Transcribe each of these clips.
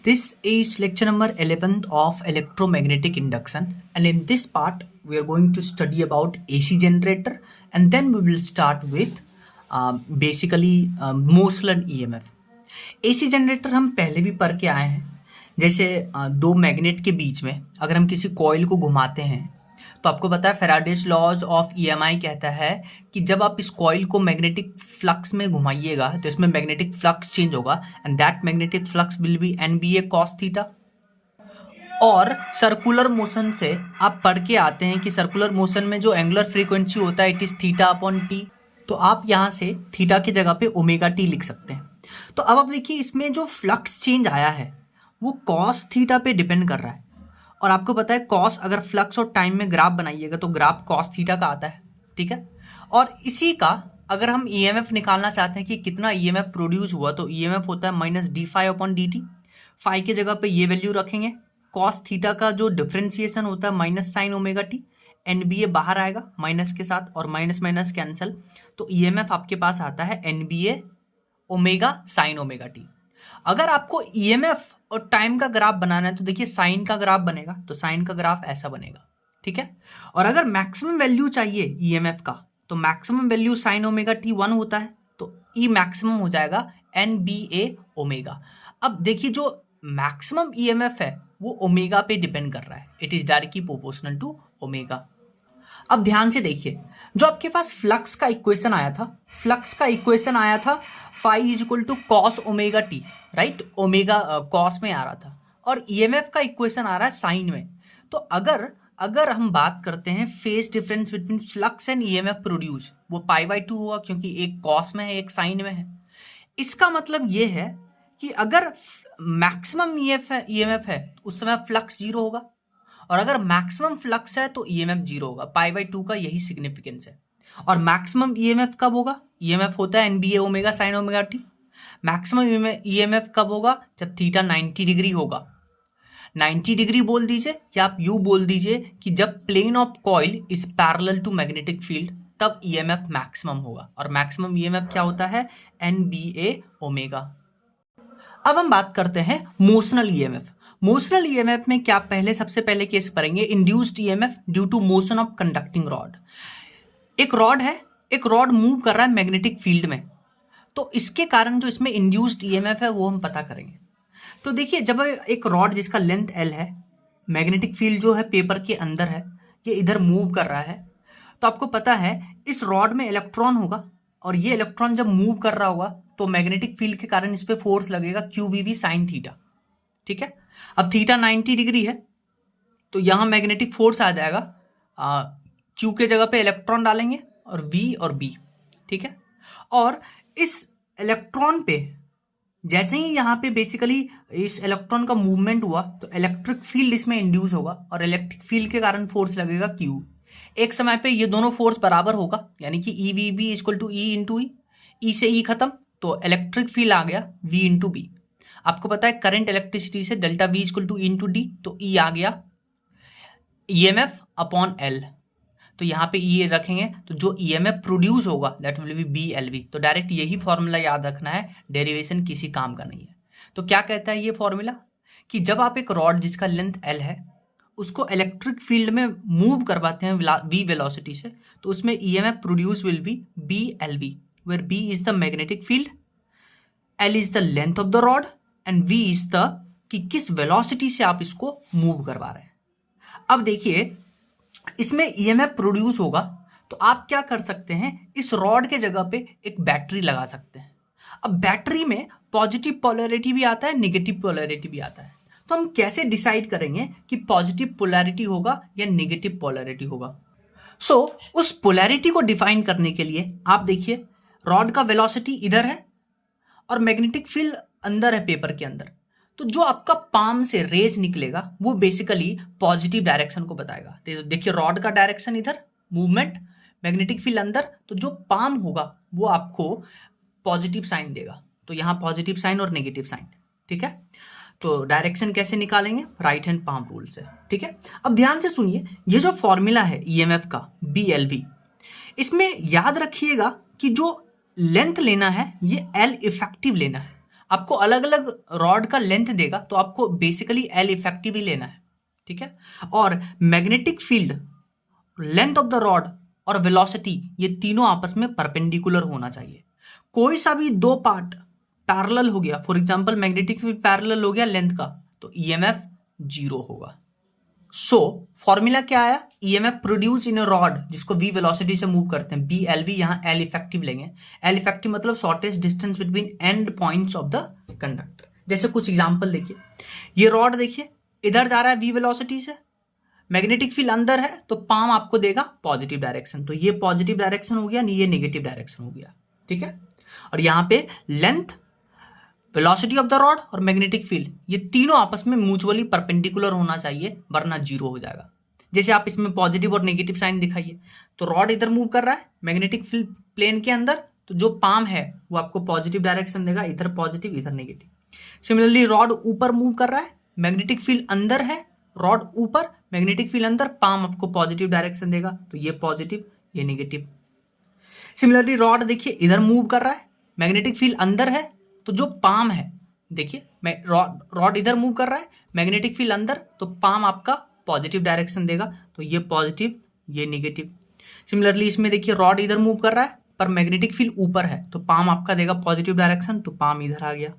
This is lecture number 11 of electromagnetic induction, and in this part we are going to study about AC generator, and then we will start with basically Moseley EMF. AC generator हम पहले भी पढ़ के आए हैं। जैसे दो magnet के बीच में अगर हम किसी कॉइल को घुमाते हैं तो आपको पता है फैराडेज लॉज ऑफ EMI कहता है कि जब आप इस कॉइल को मैग्नेटिक फ्लक्स में घुमाइएगा तो इसमें मैग्नेटिक फ्लक्स चेंज होगा and that magnetic flux will be NBA cos theta. और सर्कुलर मोशन से आप पढ़ के आते हैं कि सर्कुलर मोशन में जो एंगुलर फ्रीक्वेंसी होता है it is theta upon T, तो आप यहाँ से थीटा की जगह पे ओमेगा टी लिख सकते हैं। तो अब आप देखिए इसमें जो फ्लक्स चेंज आया है वो कॉस थीटा पे डिपेंड कर रहा है, और आपको पता है कॉस अगर फ्लक्स और टाइम में ग्राफ बनाइएगा तो ग्राफ कॉस थीटा का आता है, ठीक है। और इसी का अगर हम EMF निकालना चाहते हैं कि कितना EMF प्रोड्यूस हुआ तो EMF होता है minus d phi upon d t. Phi की जगह पे ये वैल्यू रखेंगे, कॉस थीटा का जो डिफ्रेंसिएशन होता है minus sine omega T, NBA बाहर आएगा माइनस के साथ और माइनस माइनस कैंसल, तो EMF आपके पास आता है NBA omega sine omega T. अगर आपको EMF और टाइम का ग्राफ बनाना है तो देखिए साइन का ग्राफ बनेगा, तो साइन का ग्राफ ऐसा बनेगा, ठीक है। और अगर मैक्सिमम वैल्यू चाहिए EMF का तो maximum value sine omega T 1 होता है, तो E मैक्सिमम हो जाएगा NBA ओमेगा। अब देखिए जो मैक्सिमम EMF है वो ओमेगा पे डिपेंड कर रहा है, it is directly proportional to omega. अब ध्यान से देखिए जो आपके पास फ्लक्स का इक्वेशन आया था phi is equal to cos omega t, right, omega cos में आ रहा था, और EMF का इक्वेशन आ रहा है साइन में। तो अगर हम बात करते हैं phase difference between flux and EMF produce, वो पाई/2 हुआ क्योंकि एक कॉस में है एक साइन में है। इसका मतलब ये है कि अगर मैक्सिमम EMF है उस समय फ्लक्स 0 होगा, और अगर मैक्सिमम फ्लक्स है तो EMF 0 होगा। पाई/2 का यही सिग्निफिकेंस है। और मैक्सिमम EMF कब होगा? EMF होता है NBA omega sine omega T. Maximum EMF कब होगा? जब थीटा 90 डिग्री होगा। 90 डिग्री बोल दीजिए या आप यू बोल दीजिए कि जब plane of coil is parallel to magnetic field तब EMF मैक्सिमम होगा, और मैक्सिमम EMF क्या होता है? NBA omega. अब हम बात करते हैं मोशनल EMF। मोशनल EMF में क्या सबसे पहले केस पढ़ेंगे induced EMF due to motion of conducting rod. एक रॉड मूव कर रहा है मैग्नेटिक फील्ड में, तो इसके कारण जो इसमें इंड्यूस्ड EMF है वो हम पता करेंगे। तो देखिए जब एक रॉड जिसका लेंथ L है, मैग्नेटिक फील्ड जो है पेपर के अंदर है, ये इधर मूव कर रहा है, तो आपको पता है इस रॉड में इलेक्ट्रॉन होगा, और ये इलेक्ट्रॉन जब मूव कर रहा होगा तो मैग्नेटिक फील्ड के कारण इस पे फोर्स लगेगा QVV साइन थीटा, ठीक है। अब थीटा 90 डिग्री है तो यहां मैग्नेटिक फोर्स आ जाएगा, Q के जगह पे इलेक्ट्रॉन डालेंगे और V और B, ठीक है। और इस इलेक्ट्रॉन पे जैसे ही यहाँ पे बेसिकली इस इलेक्ट्रॉन का मूवमेंट हुआ तो इलेक्ट्रिक फील्ड इसमें इंड्यूस होगा, और इलेक्ट्रिक फील्ड के कारण फोर्स लगेगा Q। एक समय पे ये दोनों फोर्स बराबर होगा, यानी कि EVB equal to E into E से E खत्म, तो इलेक्ट्रिक फील्ड आ गया V इंटू बी। आपको पता है करंट इलेक्ट्रिसिटी से delta V equal to E into d, तो E आ गया EMF अपॉन L, तो यहाँ पे E रखेंगे तो जो EMF प्रोड्यूस होगा दैट विल बी BLV। तो डायरेक्ट यही फॉर्मूला याद रखना है, डेरिवेशन किसी काम का नहीं है। तो क्या कहता है ये फॉर्मूला कि जब आप एक रॉड जिसका लेंथ L है उसको इलेक्ट्रिक फील्ड में मूव करवाते हैं V वेलोसिटी से, तो उसमें EMF produce will be BLV, where B is the magnetic field, L is the length of the rod and V is the कि किस वेलोसिटी से आप इसको मूव करवा रहे हैं। अब देखिए इसमें EMF प्रोड्यूस होगा तो आप क्या कर सकते हैं, इस रॉड के जगह पे एक बैटरी लगा सकते हैं। अब बैटरी में पॉजिटिव पोलैरिटी भी आता है, नेगेटिव पोलैरिटी भी आता है, तो हम कैसे डिसाइड करेंगे कि पॉजिटिव पोलैरिटी होगा या नेगेटिव पोलैरिटी होगा? सो उस पोलैरिटी को डिफाइन करने के लिए आप देखिए रॉड का वेलोसिटी इधर है और मैग्नेटिक फील्ड अंदर है पेपर के अंदर, तो जो आपका पाम से रेज निकलेगा वो बेसिकली पॉजिटिव डायरेक्शन को बताएगा। तो देखिए रॉड का डायरेक्शन इधर, मूवमेंट, मैग्नेटिक फील्ड अंदर, तो जो पाम होगा वो आपको पॉजिटिव साइन देगा। तो यहाँ पॉजिटिव साइन और नेगेटिव साइन, ठीक है। तो डायरेक्शन कैसे निकालेंगे? राइट हैंड पाम रूल से, ठीक है। अब ध्यान से सुनिए, ये जो फॉर्मूला है EMF का BLV, इसमें याद रखिएगा कि जो लेंथ लेना है ये L इफेक्टिव लेना है। आपको अलग अलग रॉड का लेंथ देगा तो आपको बेसिकली एल इफेक्टिव ही लेना है, ठीक है। और magnetic field, length of the rod और वेलोसिटी, ये तीनों आपस में परपेंडिकुलर होना चाहिए। कोई सा भी दो पार्ट पैरेलल हो गया, for example magnetic field parallel हो गया लेंथ का, तो ईएमएफ जीरो होगा। सो फॉर्मूला क्या आया, EMF produce in a rod जिसको वी वेलोसिटी से मूव करते हैं, बी एल वी, यहाँ एल इफेक्टिव लेंगे। एल इफेक्टिव मतलब shortest distance between and points of the conductor. जैसे कुछ एग्जांपल देखिए, ये रॉड देखिए इधर जा रहा है वी वेलोसिटी से, मैग्नेटिक फील्ड अंदर है तो पाम आपको देगा पॉजिटिव डायरेक्शन, तो ये पॉजिटिव डायरेक्शन हो गया, नहीं ये नेगेटिव डायरेक्शन हो गया, ठीक है। और यहाँ पे length, velocity of the rod और मैग्नेटिक फील्ड, ये तीनों आपस में म्यूचुअली परपेंडिकुलर होना चाहिए वरना जीरो हो जाएगा। जैसे आप इसमें पॉजिटिव और नेगेटिव साइन दिखाइए, तो रॉड इधर मूव कर रहा है मैग्नेटिक फील्ड प्लेन के अंदर, तो जो पाम है वो आपको पॉजिटिव डायरेक्शन देगा, इधर पॉजिटिव इधर नेगेटिव। सिमिलरली रॉड ऊपर मूव कर रहा है, मैग्नेटिक फील्ड अंदर है, रॉड ऊपर मैग्नेटिक फील्ड अंदर, पाम आपको पॉजिटिव डायरेक्शन देगा, तो ये पॉजिटिव ये नेगेटिव। सिमिलरली रॉड देखिए इधर मूव कर रहा है, मैग्नेटिक फील्ड अंदर है, तो जो पाम है देखिए रॉड इधर मूव कर रहा है, मैग्नेटिक फील्ड अंदर, तो पाम आपका पॉजिटिव डायरेक्शन देगा, तो ये पॉजिटिव ये नेगेटिव। सिमिलरली इसमें देखिए रॉड इधर मूव कर रहा है पर मैग्नेटिक फील्ड ऊपर है, तो पाम आपका देगा पॉजिटिव डायरेक्शन, तो पाम इधर आ गया।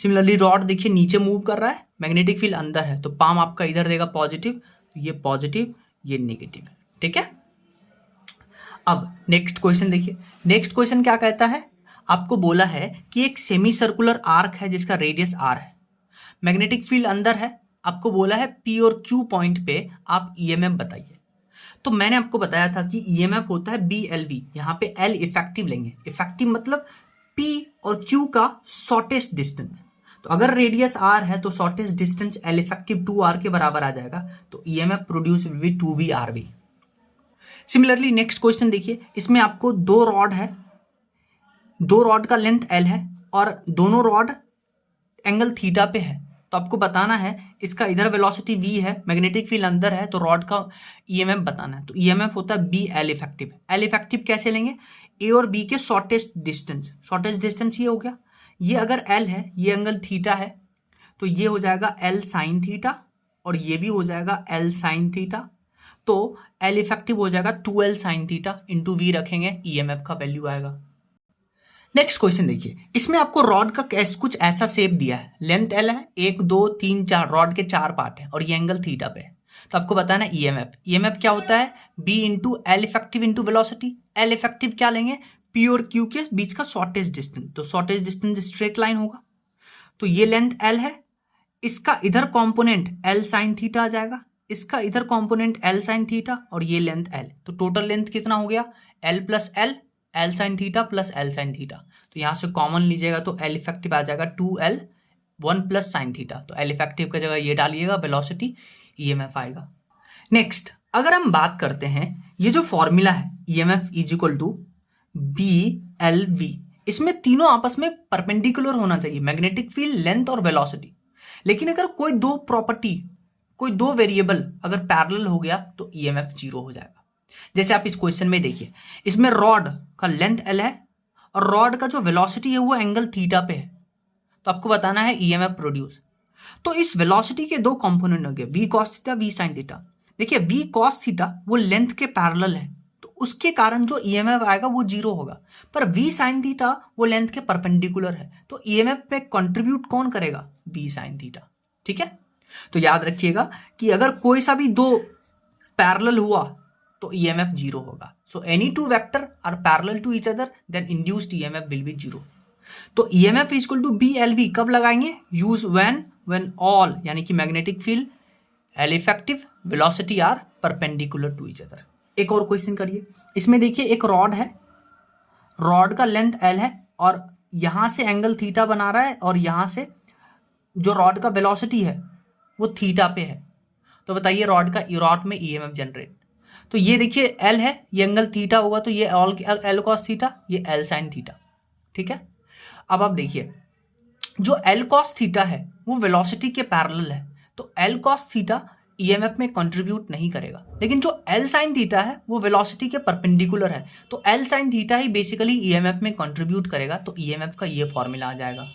सिमिलरली रॉड देखिए नीचे मूव कर रहा है, मैग्नेटिक फील्ड अंदर है, तो पाम आपका इधर देगा पॉजिटिव, तो ये पॉजिटिव ये नेगेटिव, ठीक है। अब नेक्स्ट क्वेश्चन देखिए, नेक्स्ट क्वेश्चन क्या कहता है, आपको बोला है कि एक सेमी सर्कुलर आर्क है जिसका रेडियस आर है, मैग्नेटिक फील्ड अंदर है, आपको बोला है पी और क्यू पॉइंट पे आप ईएमएफ बताइए। तो मैंने आपको बताया था कि ईएमएफ होता है बी एल वी, यहाँ पे एल इफेक्टिव लेंगे, इफेक्टिव मतलब पी और क्यू का शॉर्टेस्ट डिस्टेंस। तो अगर रेडियस आर है तो shortest distance L effective 2r के बराबर आ जाएगा, तो EMF produce will B 2v/rv। Similarly next question देखिए, इसमें आपको दो रॉड है, दो रॉड का लेंथ एल है और दोनों रॉड एंगल थीटा पे है, तो आपको बताना है इसका इधर वेलोसिटी v है, मैग्नेटिक फील्ड अंदर है, तो रॉड का ईएमएफ बताना है। तो ईएमएफ होता है B L effective. L effective कैसे लेंगे, ए और बी के शॉर्टेस्ट डिस्टेंस ये हो गया, ये अगर एल है ये एंगल थीटा है, तो ये हो जाएगा एल साइन थीटा और ये भी हो जाएगा एल साइन थीटा, तो एल इफेक्टिव हो जाएगा 2l sine theta into V रखेंगे, ईएमएफ का वैल्यू आएगा। नेक्स्ट क्वेश्चन देखिए, इसमें आपको रॉड का कुछ ऐसा शेप दिया है, लेंथ एल है, 1 2 3 4 रॉड के 4 पार्ट है और ये एंगल थीटा पे है, तो आपको बताना है ईएमएफ। ईएमएफ क्या होता है, B into L effective into velocity. L effective क्या लेंगे, पी और क्यू के बीच का शॉर्टेस्ट डिस्टेंस, तो शॉर्टेस्ट डिस्टेंस स्ट्रेट लाइन होगा, तो ये लेंथ एल है, इसका इधर कॉम्पोनेंट एल साइन थीटा आ जाएगा, इसका इधर कॉम्पोनेंट एल साइन थीटा और ये लेंथ एल, तो टोटल लेंथ कितना हो गया, L plus L sine theta plus L sine theta, तो यहाँ से कॉमन लीजिएगा तो एल इफेक्टिव आ जाएगा 2l 1 प्लस साइन थीटा, तो एल इफेक्टिव की जगह ये डालिएगा, वेलोसिटी ईएमएफ आएगा। नेक्स्ट अगर हम बात करते हैं, ये जो फॉर्मूला है EMF is equal to B L V, इसमें तीनों आपस में परपेंडिकुलर होना चाहिए, मैग्नेटिक फील्ड, लेंथ और वेलोसिटी। लेकिन अगर कोई दो प्रॉपर्टी, कोई दो वेरिएबल अगर पैरेलल हो गया तो ईएमएफ जीरो हो जाएगा। जैसे आप इस क्वेश्चन में देखिए, इसमें रॉड का लेंथ एल है और रॉड का जो वेलोसिटी है वो एंगल थीटा पे है, तो आपको बताना है ईएमएफ प्रोड्यूस। तो इस वेलोसिटी के दो कंपोनेंट हो गए, V cos theta V sine theta. देखिए वी कॉस थीटा वो लेंथ के पैरेलल है, तो उसके कारण जो ईएमएफ आएगा वो जीरो होगा, पर वी साइन थीटा वो लेंथ के परपेंडिकुलर है, तो ईएमएफ पे कंट्रीब्यूट कौन करेगा, वी साइन थीटा, ठीक है। तो याद रखिएगा कि अगर कोई सा भी दो पैरेलल हुआ तो ईएमएफ जीरो होगा। So any two vector are parallel to each other then induced EMF will be zero. तो EMF is equal to B L V कब लगाएंगे, यूज व्हेन ऑल, यानी कि magnetic field, L effective, velocity are perpendicular to each other. एक और question करिए, इसमें देखिए एक रॉड है, रॉड का लेंथ एल है और यहां से एंगल थीटा बना रहा है और यहां से जो रॉड का वेलोसिटी है वो थीटा पे है, तो बताइए रॉड में ईएमएफ जनरेट। तो ये देखिए एल है, ये एंगल थीटा होगा, तो ये एल कॉस थीटा, ये एल साइन थीटा, ठीक है। अब आप देखिए जो एल कॉस थीटा है वो वेलोसिटी के पैरेलल है, तो एल कॉस थीटा ईएमएफ में कंट्रीब्यूट नहीं करेगा, लेकिन जो एल साइन थीटा है वो वेलोसिटी के परपेंडिकुलर है, तो एल साइन थीटा ही बेसिकली ईएमएफ में कंट्रीब्यूट करेगा, तो ईएमएफ का ये फॉर्मूला आ जाएगा।